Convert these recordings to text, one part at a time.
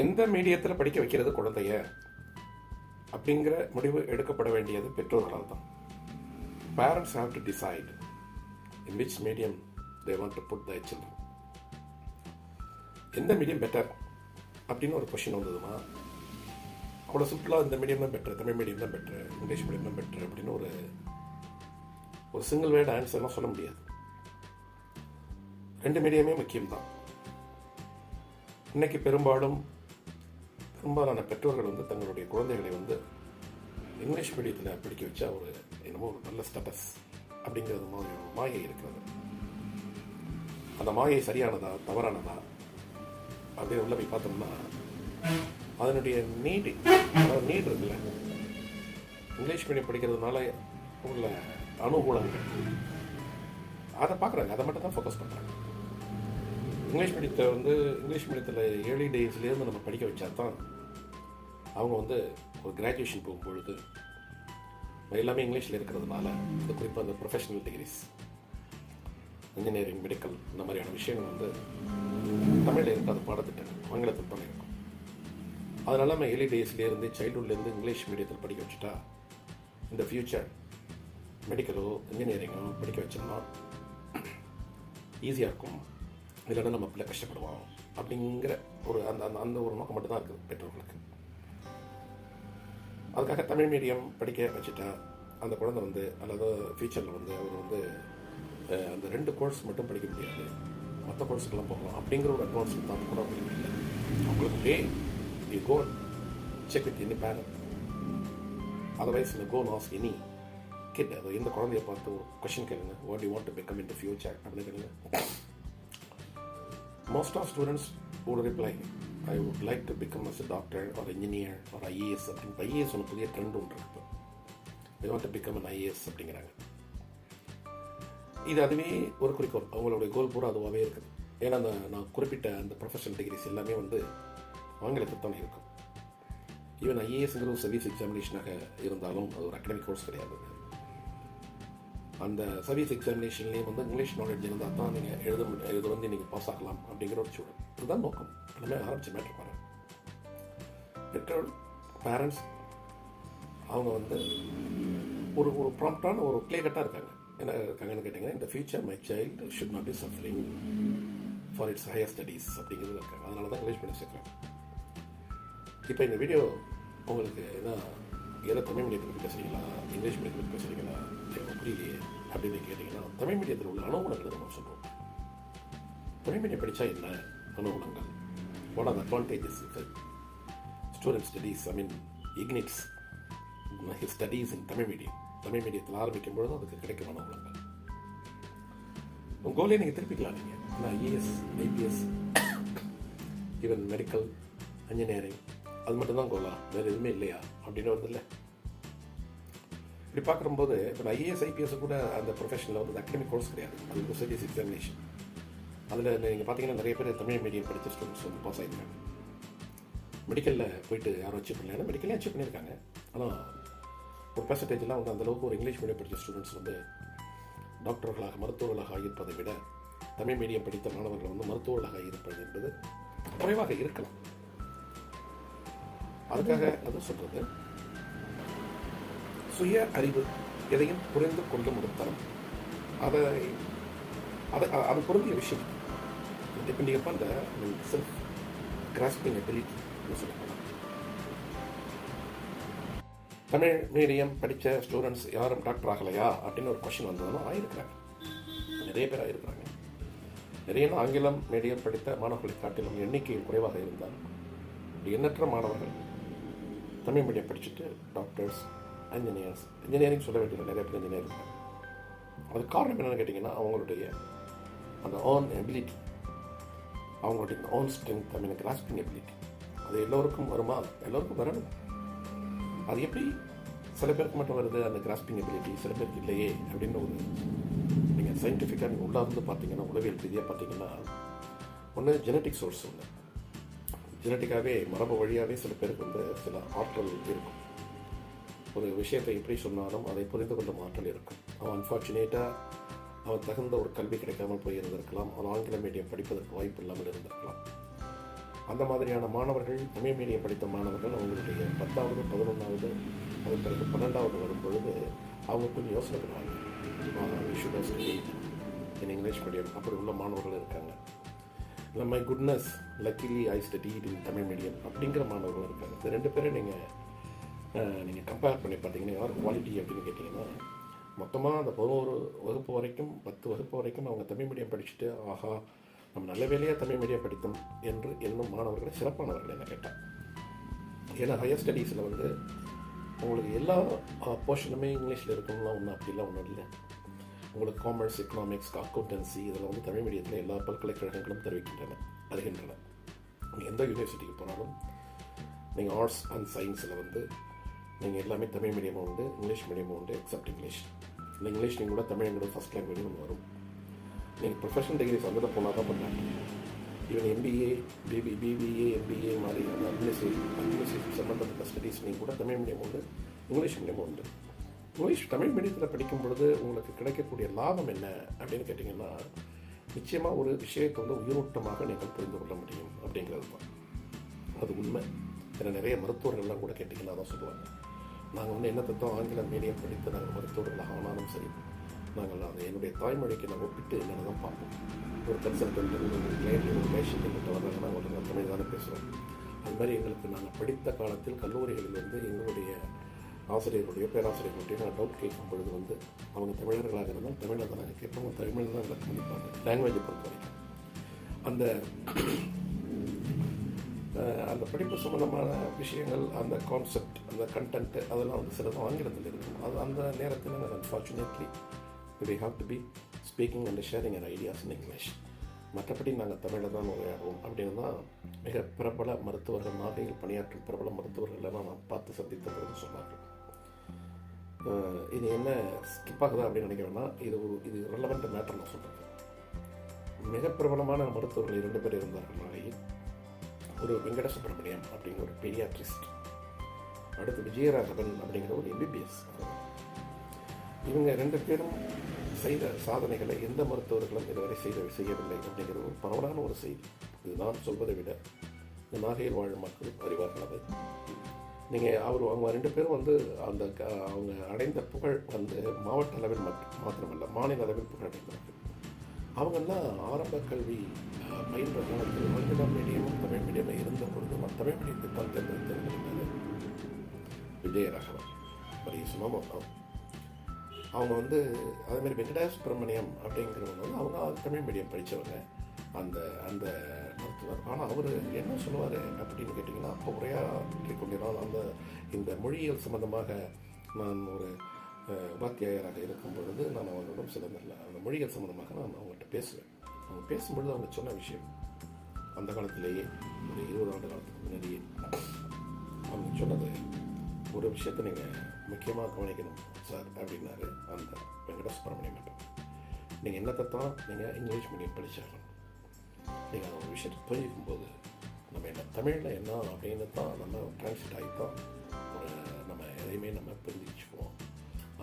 எந்த மீடியத்தில் படிக்க வைக்கிறது குழந்தைய அப்படிங்கிற முடிவு எடுக்கப்பட வேண்டியது பெற்றோர்களால் தான். Parents have to decide in which medium they want to put their children. எந்த மீடியம் பெட்டர் அப்படின்னு ஒரு கொஷின் வந்ததுன்னா அவ்வளோ சிம்பிளாக இந்த மீடியம் தான் பெட்டர், தமிழ் மீடியம் தான் பெட்டர், இங்கிலீஷ் மீடியம் தான் பெட்டர் அப்படின்னு ஒரு சிங்கிள் வேர்டு ஆன்சர்லாம் சொல்ல முடியாது. ரெண்டு மீடியமே முக்கியம்தான். இன்னைக்கு பெரும்பாலான பெற்றோர்கள் தங்களுடைய குழந்தைகளை இங்கிலீஷ் மீடியத்தில் படிக்க வச்சா என்னமோ ஒரு நல்ல ஸ்டேட்டஸ் அப்படிங்கிறது மாதிரி ஒரு மாயை இருக்கிறது. அந்த மாயை சரியானதா தவறானதா அப்படின்னு உள்ள போய் பார்த்தோம்னா அதனுடைய நீட் இருக்குல்ல, இங்கிலீஷ் மீடியம் படிக்கிறதுனால உள்ள அனுகூலங்கள் அதை பார்க்குறாங்க, அதை மட்டும் தான் ஃபோக்கஸ் பண்ணுறாங்க. இங்கிலீஷ் மீடியத்தில் ஏர்லி டேஸ்லேருந்து நம்ம படிக்க வச்சா தான் அவங்க ஒரு கிராஜுவேஷன் போகும்பொழுது எல்லாமே இங்கிலீஷில் இருக்கிறதுனால அது குறிப்பாக அந்த ப்ரொஃபஷனல் டிகிரிஸ், இன்ஜினியரிங், மெடிக்கல் இந்த மாதிரியான விஷயங்கள் தமிழில் இருக்காது, பாடத்திட்டம் ஆங்கிலத்தில் தான் இருக்கும். அதனால் நம்ம ஏர்லி டேஸ்லேருந்து சைல்டுஹுட்லேருந்து இங்கிலீஷ் மீடியத்தில் படிக்க வச்சுட்டா இந்த ஃப்யூச்சர் மெடிக்கலோ இன்ஜினியரிங்கோ படிக்க வச்சோம்னா ஈஸியாக இருக்கும், இல்லைன்னா நம்ம பிள்ளை கஷ்டப்படுவோம் அப்படிங்கிற அந்த ஒரு நோக்கம் மட்டும்தான் இருக்குது பெற்றோர்களுக்கு. அதுக்காக தமிழ் மீடியம் படிக்க வச்சுட்டா அந்த குழந்தை அல்லது ஃபியூச்சரில் அவர் அந்த 2 கோர்ஸ் மட்டும் படிக்க முடியாது, மற்ற கோர்ஸுக்கெல்லாம் போகலாம் அப்படிங்கிற ஒரு அட்வான்ஸ் தான் கூட இல்லை. அவங்களுக்கு you go check with any parent, otherwise go and ask any kid. அது எந்த குழந்தைய பார்த்து ஒரு கொஷின் கேளுங்க, what you want to become in the future அப்படின்னு கேளுங்க. Most of students would reply, I would like to become as a doctor or engineer or IAS. IAS ஒன்று புதிய ட்ரெண்ட் ஒன்று இருக்கு. They want to become an IAS அப்படிங்கிறாங்க. இது அதுவே ஒரு குறிக்கோள், அவங்களுடைய கோல் பூரா அதுவாகவே இருக்குது. ஏன்னா நான் குறிப்பிட்ட அந்த ப்ரொஃபஷனல் டிகிரிஸ் எல்லாமே ஆங்கிலத்தில் தான் இருக்கும். ஈவன் ஐஏஎஸ்ங்கிற ஒரு சர்வீஸ் எக்ஸாமினேஷனாக இருந்தாலும் அது ஒரு அகடமிக் கோர்ஸ் கிடையாது. அந்த சர்வீஸ் எக்ஸாமினேஷன்லேயே இங்கிலீஷ் நாலேஜ் இருந்தால் தான் நீங்கள் எழுத நீங்கள் பாஸ் ஆகலாம் அப்படிங்கிற ஒரு சூழல். இதுதான் நோக்கம். எல்லாமே ஆரம்பிச்ச மேட்ரு பாருங்க. பெற்றோர் பேரண்ட்ஸ் அவங்க ஒரு ப்ராம்ப்டான ஒரு கிளியர் கட்டாக இருக்காங்க. என்ன இருக்காங்கன்னு கேட்டிங்கன்னா, இந்த future my child should not be suffering for it's higher studies அப்படிங்கிறது இருக்காங்க. அதனால தான் இங்கிலீஷ் மீடியம் சேர்க்குறாங்க. இப்போ இந்த வீடியோ உங்களுக்கு ஏதோ தமிழ் மீடியத்தில் பற்றி பேசுகிறீங்களா, இங்கிலீஷ் மீடியத்தில் பற்றி பேசுகிறீங்களா, புரியலையே அப்படின்னு கேட்டிங்கன்னா, தமிழ் மீடியத்தில் உள்ள அனுகூலங்களை நம்ம சொல்கிறோம். தமிழ் மீடியம் படித்தா என்ன அனுகூலங்கள், what are the advantages student studies, ignites studies in Tamil மீடியத்தில் ஆரம்பிக்கும் பொழுது அதுக்கு கிடைக்கும் அனுகூலங்கள். உங்கள் கோலே நீங்கள் திருப்பிக்கலாம். நீங்கள் IAS, IPS, even medical, engineering அது மட்டும்தான் கோலா, வேறு எதுவுமே இல்லையா அப்படின்னு வருது இல்லை. இப்படி பார்க்கும்போது இப்போ ஐஏஎஸ், ஐபிஎஸ் கூட அந்த ப்ரொஃபஷனில் அகடமிக் கோர்ஸ் கிடையாது, அது ஒரு சர்வீஸ் எக்ஸாமினேஷன். அதில் நீங்கள் பார்த்தீங்கன்னா நிறைய பேர் தமிழ் மீடியம் படித்த ஸ்டூடெண்ட்ஸ் பாஸ் ஆகிருக்காங்க. மெடிக்கலில் போயிட்டு யாரும் அச்சீவ் பண்ணல, மெடிக்கல்லையும் அச்சீவ் பண்ணியிருக்காங்க. ஆனால் ஒரு பெர்சன்டேஜெலாம் அந்தளவுக்கு ஒரு இங்கிலீஷ் மீடியம் படித்த ஸ்டூடெண்ட்ஸ் டாக்டர்களாக, மருத்துவர்களாக இருப்பதை விட தமிழ் மீடியம் படித்த மாணவர்கள் மருத்துவர்களாக இருப்பது என்பது குறைவாக இருக்கலாம். அதுக்காக அது சொல்றது சுய அறிவு, எதையும் புரிந்து கொள்ளும் ஒரு தரம், அது பொருந்திய விஷயம். Depending upon the self grasping ability சொல்லப்போனால். தமிழ் மீடியம் படித்த ஸ்டூடெண்ட்ஸ் யாரும் டாக்டர் ஆகலையா அப்படின்னு ஒரு கொஸ்டின் வந்ததுன்னா ஆயிருக்கிறாங்க, நிறைய பேர் ஆயிருக்கிறாங்க. நிறைய ஆங்கிலம் மீடியம் படித்த மாணவர்களை காட்டிலும் எண்ணிக்கையில் குறைவாக இருந்தால் எண்ணற்ற மாணவர்கள் தமிழ் மீடியம் படிச்சுட்டு டாக்டர்ஸ், இன்ஜினியரிங் சொல்ல வேண்டியது நிறைய பேர் இன்ஜினியரிங். அது காரணம் என்னென்னு கேட்டிங்கன்னா, அவங்களுடைய அந்த ஓன் எபிலிட்டி, அவங்களுடைய ஓன் ஸ்ட்ரென்த், கிராஸ்பிங் எபிலிட்டி அது எல்லோருக்கும் வருமா? எல்லோருக்கும் வரணும். அது எப்படி சில பேருக்கு மட்டும் வருது அந்த கிராஸ்பிங் எபிலிட்டி, சில பேருக்கு இல்லையே அப்படின்னு நீங்கள் சயின்டிஃபிக்காக நீங்கள் உள்ளார்ந்து பார்த்தீங்கன்னா, உளவியல் ரீதியாக பார்த்தீங்கன்னா, ஒன்று ஜெனட்டிக் சோர்ஸ், ஒன்று ஜெனட்டிக்காகவே மரபு வழியாகவே சில பேருக்கு சில ஆற்றல் இருக்கும். ஒரு விஷயத்தை எப்படி சொன்னாலும் அதை புரிந்து கொள்ளும் ஆற்றல் இருக்கும். அவன் அன்ஃபார்ச்சுனேட்டாக அவன் தகுந்த ஒரு கல்வி கிடைக்காமல் போய் இருந்திருக்கலாம், அவன் ஆங்கில மீடியம் படிப்பதற்கு வாய்ப்பு இல்லாமல் இருந்திருக்கலாம். அந்த மாதிரியான மாணவர்கள், தமிழ் மீடியம் படித்த மாணவர்கள் அவங்களுடைய 10வது 11வது அதன் பிறகு 12வது வரும் பொழுது அவங்க கொஞ்சம் யோசனை பண்ணுவாங்க, இன் இங்கிலீஷ் மீடியம். அப்படி உள்ள மாணவர்கள் இருக்காங்க. இல்லை my goodness luckily I studied in Tamil medium அப்படிங்கிற மாணவர்கள் இருக்காங்க. இந்த ரெண்டு பேரும் நீங்கள் கம்பேர் பண்ணி பார்த்தீங்கன்னா யார் குவாலிட்டி அப்படின்னு கேட்டிங்கன்னா, மொத்தமாக அந்த 11 வகுப்பு வரைக்கும் 10 வகுப்பு வரைக்கும் அவங்க தமிழ் மீடியம் படிச்சுட்டு ஆஹா நம்ம நல்ல வேலையாக தமிழ் மீடியம் படித்தோம் என்று என்னும் மாணவர்களை சிறப்பானவர்கள் என்ன கேட்டால். ஏன்னா ஹையர் ஸ்டடீஸில் வந்து உங்களுக்கு எல்லா போர்ஷனுமே இங்கிலீஷில் இருக்கணும்லாம் ஒன்றும் அப்படிலாம் ஒன்றும் இல்லை. உங்களுக்கு காமர்ஸ், எக்கனாமிக்ஸ், அக்கௌண்டன்சி இதெல்லாம் வந்து தமிழ் மீடியத்தில் எல்லா பல்கலைக்கழகங்களும் தருகின்றன. நீங்கள் எந்த யூனிவர்சிட்டிக்கு போனாலும் நீங்கள் ஆர்ட்ஸ் அண்ட் சயின்ஸில் வந்து நீங்கள் எல்லாமே தமிழ் மீடியமும் உண்டு, இங்கிலீஷ் மீடியமும் உண்டு, எக்ஸப்ட் இங்கிலீஷ். இந்த இங்கிலீஷ் நீங்கள் கூட தமிழ்ங்கிறது ஃபஸ்ட் லாங்குவேஜ் ஒன்று வரும். நீங்கள் ப்ரொஃபஷனல் டிகிரிஸ் வந்துட்டு போனால் தான் பண்ணாங்க. ஈவன் எம்பிஏ, பிபிஏ, எம்பிஏ மாதிரி அந்த அட்மினிஸ்ட்ரேஷன் சம்மந்தப்பட்ட ஸ்டடீஸ் நீங்கள் கூட தமிழ் மீடியம் உண்டு, இங்கிலீஷ் மீடியமும் உண்டு. தமிழ் மீடியத்தில் படிக்கும் பொழுது உங்களுக்கு கிடைக்கக்கூடிய லாபம் என்ன அப்படின்னு கேட்டிங்கன்னா, நிச்சயமாக ஒரு விஷயத்தை வந்து உயிரோட்டமாக நீங்கள் புரிந்து கொள்ள முடியும் அப்படிங்கிறது தான். அது உண்மை. ஏன்னா நிறைய மருத்துவர்கள்லாம் கூட கேட்டிங்கன்னா தான் சொல்லுவாங்க, நாங்கள் வந்து என்ன தத்துவம் ஆங்கில மீடியம் படித்து நாங்கள் மருத்துவர்களாக ஆனாலும் சரி, நாங்கள் அதை என்னுடைய தாய்மொழிக்கு நாங்கள் ஒப்பிட்டு என்னென்ன தான் பார்ப்போம். ஒரு கன்சல்டன்ட், ஒரு கிளைண்ட், ஒரு பேஷண்ட் எங்கிட்ட வர்றாங்கன்னா அவங்க தமிழ் தானே பேசுகிறோம். அது மாதிரி எங்களுக்கு நாங்கள் படித்த காலத்தில் கல்லூரிகளில் வந்து எங்களுடைய ஆசிரியர்களுடைய பேராசிரியர்களுடைய நான் டவுட் கேட்கும் பொழுது வந்து அவங்க தமிழர்களாக இருந்தால் தமிழில் தான் நாங்கள் கேட்போம், தமிழில் தான் எங்களுக்கு முடிப்பாங்க. லாங்குவேஜை பொறுத்த வரைக்கும் அந்த படிப்பு சம்பந்தமான விஷயங்கள், அந்த கான்செப்ட், அந்த கண்டென்ட் அதெல்லாம் வந்து சிலது ஆங்கிலத்தில் இருக்கும். அது அந்த நேரத்தில் unfortunately we have to be speaking and sharing our ideas in English. மற்றபடி நாங்கள் தமிழில் தான் உரையாடுவோம் அப்படின்னு தான் மிக பிரபல மருத்துவர்கள், நாகையில் பணியாற்றும் பிரபல மருத்துவர்களெல்லாம் நான் பார்த்து சந்தித்த பொழுது சொன்னார்கள். இது என்ன ஸ்கிப் ஆகுதா அப்படின்னு நினைக்க வேணாம், இது ரெலவெண்ட் மேட்டர் நான் சொல்கிறேன். மிக பிரபலமான மருத்துவர்கள் 2 பேர் இருந்தார்கள் நாகையில். ஒரு வெங்கட சுப்பிரமணியம் அப்படிங்கிற ஒரு பீடியாட்ரிஸ்ட், அடுத்து விஜயராகவன் அப்படிங்கிற ஒரு எம்பிபிஎஸ். இவங்க 2 பேரும் செய்த சாதனைகளை எந்த மருத்துவர்களும் இதுவரை செய்யவில்லை அப்படிங்கிறது ஒரு பரவலான ஒரு செய்தி. இது நான் சொல்வதை விட இந்த நாகையில் வாழும் மக்கள் அறிவார்கள். அதை நீங்கள் அவங்க 2 பேரும் வந்து அவங்க அடைந்த புகழ் வந்து மாவட்ட அளவில் மாத்திரமல்ல, மாநில அளவில் புகழ் அடைந்தார்கள். அவங்கெல்லாம் ஆரம்ப கல்வி பயின்ற காலத்தில் ஆங்கில மீடியமும் தமிழ் மீடியமும் இருந்த பொழுது தமிழ் மீடியத்தை தான் தேர்ந்தெடுத்திருந்தாங்க. விஜயராகவன் பெரிய சுமமம். அவங்க வந்து அதேமாதிரி வெங்கட சுப்பிரமணியம் அப்படிங்கிறவங்க வந்து அவங்க தமிழ் மீடியம் படித்தவங்க அந்த அந்த மருத்துவர். ஆனால் அவர் என்ன சொல்லுவார் அப்படின்னு கேட்டிங்கன்னா, அப்போ உரையாற்றி கொண்டிருந்தால் இந்த மொழியியல் சம்பந்தமாக நான் ஒரு வாத்தியாயராக இருக்கும் பொழுது நான் அவர்களிடம் சிலந்தில்லை அந்த மொழிகள் சம்பந்தமாக நான் அவங்கள்ட்ட பேசுவேன். அவங்க பேசும்பொழுது அவங்க சொன்ன விஷயம், அந்த காலத்திலேயே ஒரு 20 ஆண்டு காலத்துக்கு முன்னாடியே அவங்க சொன்னது, ஒரு விஷயத்தை நீங்கள் முக்கியமாக கவனிக்கணும் சார் அப்படின்னாரு அந்த வெங்கட சுப்பிரமணியம் மட்டும். நீங்கள் என்னத்தை தான் நீங்கள் இங்கிலீஷ் மீடியம் படித்தாகணும், நீங்கள் அந்த ஒரு விஷயத்தை புரிஞ்சிக்கும் போது நம்ம என்ன தமிழில் என்ன அப்படின்னு தான் நம்ம டிரான்ஸ்லேட் ஆகி தான் நம்ம எதையுமே நம்ம புரிஞ்சுக்குவோம்.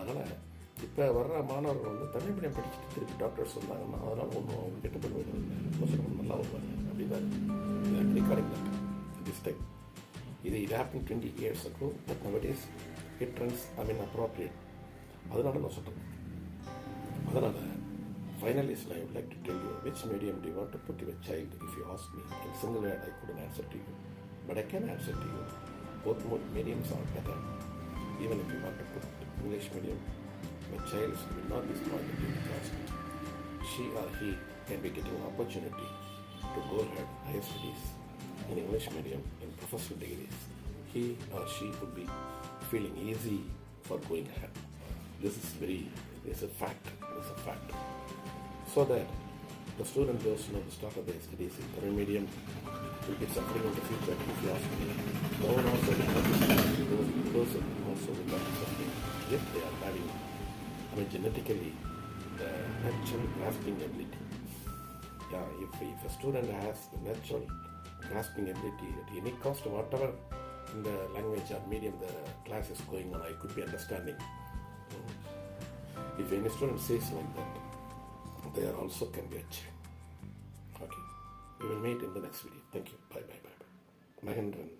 அதனால் இப்போ வர்ற மாணவர்கள் வந்து தமிழ் மீடியம் படிச்சுட்டு திருப்பி டாக்டர்ஸ் வந்தாங்கன்னா அதனால் ஒன்றும் அவங்க கெட்டு போய்டுவாங்க, நல்லா வருவாங்க அப்படிதான் recording this time. It happened 20 years ago, but nowadays it runs appropriate. அதனால நான் சொல்கிறேன். அதனால் finally I would like to tell you, which medium do you want to put your child? If you ask me in single word, I couldn't answer to you, but I can answer to you. Both mediums are better. Even if you want to put English medium, my child will not be spoiled because she or he can be getting an opportunity to go ahead higher studies in English medium in professional degrees. He or she would be feeling easy for going ahead. This is a fact. So that the student goes to the start of their studies in Tamil medium will be suffering in the future, if you ask me. No one also will not be suffering. Those also will not be suffering if they are having genetically the natural grasping ability. Yeah, if a student has the natural grasping ability at any cost, whatever in the language or medium the class is going on, I could be understanding. If any student says like that, they are also can be achieved. Okay, we will meet in the next video. Thank you. Bye. Mahendran.